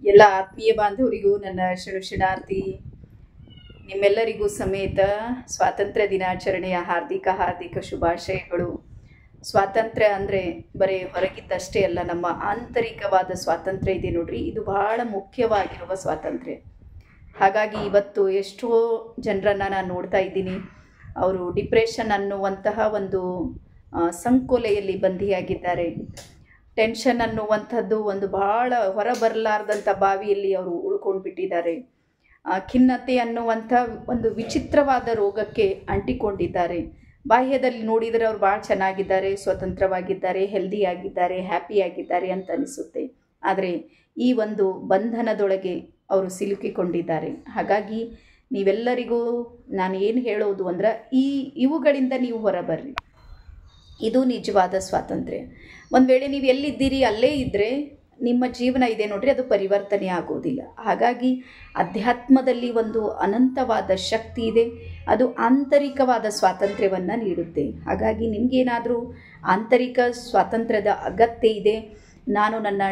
ಎಲ್ಲ ಆತ್ಮೀಯ ಬಾಂಧವರಿಗೂ ನನ್ನ ಶರಣಾರ್ಥಿ. ನಿಮ್ಮೆಲ್ಲರಿಗೂ ಸಮೇತ ಸ್ವಾತಂತ್ರ್ಯ ದಿನಾಚರಣೆಯ ಹಾರ್ದಿಕ ಶುಭಾಶಯಗಳು. ಸ್ವಾತಂತ್ರ್ಯ ಅಂದರೆ ಬರೀ ಹೊರಗಿದ್ದಷ್ಟೇ ಅಲ್ಲ, ನಮ್ಮ ಆಂತರಿಕವಾದ ಸ್ವಾತಂತ್ರ್ಯ ಇದೆ ನೋಡ್ರಿ, ಇದು ಬಹಳ ಮುಖ್ಯವಾಗಿರುವ ಸ್ವಾತಂತ್ರ್ಯ. ಹಾಗಾಗಿ ಇವತ್ತು ಎಷ್ಟೋ ಜನರನ್ನು ನಾನು ನೋಡ್ತಾ ಇದ್ದೀನಿ, ಅವರು ಡಿಪ್ರೆಷನ್ ಅನ್ನುವಂತಹ ಒಂದು ಸಂಕೋಲೆಯಲ್ಲಿ ಬಂಧಿಯಾಗಿದ್ದಾರೆ. ಟೆನ್ಷನ್ ಅನ್ನುವಂಥದ್ದು ಒಂದು ಭಾಳ ಹೊರಬರಲಾರ್ದಂಥ ಬಾವಿಯಲ್ಲಿ ಅವರು ಉಳ್ಕೊಂಡು ಬಿಟ್ಟಿದ್ದಾರೆ. ಖಿನ್ನತೆ ಅನ್ನುವಂಥ ಒಂದು ವಿಚಿತ್ರವಾದ ರೋಗಕ್ಕೆ ಅಂಟಿಕೊಂಡಿದ್ದಾರೆ. ಬಾಹ್ಯದಲ್ಲಿ ನೋಡಿದರೆ ಅವರು ಭಾಳ ಚೆನ್ನಾಗಿದ್ದಾರೆ, ಸ್ವತಂತ್ರವಾಗಿದ್ದಾರೆ, ಹೆಲ್ದಿಯಾಗಿದ್ದಾರೆ, ಹ್ಯಾಪಿಯಾಗಿದ್ದಾರೆ ಅಂತ ಅನಿಸುತ್ತೆ. ಆದರೆ ಈ ಒಂದು ಬಂಧನದೊಳಗೆ ಅವರು ಸಿಲುಕಿಕೊಂಡಿದ್ದಾರೆ. ಹಾಗಾಗಿ ನೀವೆಲ್ಲರಿಗೂ ನಾನು ಏನು ಹೇಳೋದು ಅಂದ್ರೆ, ಇವುಗಳಿಂದ ನೀವು ಹೊರಬರ್ರಿ. ಇದು ನಿಜವಾದ ಸ್ವಾತಂತ್ರ್ಯ. ಒಂದು ವೇಳೆ ನೀವು ಎಲ್ಲಿದ್ದೀರಿ ಅಲ್ಲೇ ಇದ್ದರೆ ನಿಮ್ಮ ಜೀವನ ಇದೆ ನೋಡ್ರಿ, ಅದು ಪರಿವರ್ತನೆ ಆಗೋದಿಲ್ಲ. ಹಾಗಾಗಿ ಅಧ್ಯಾತ್ಮದಲ್ಲಿ ಒಂದು ಅನಂತವಾದ ಶಕ್ತಿ ಇದೆ, ಅದು ಆಂತರಿಕವಾದ ಸ್ವಾತಂತ್ರ್ಯವನ್ನು ನೀಡುತ್ತೆ. ಹಾಗಾಗಿ ನಿಮಗೇನಾದರೂ ಆಂತರಿಕ ಸ್ವಾತಂತ್ರ್ಯದ ಅಗತ್ಯ ಇದೆ, ನಾನು ನನ್ನ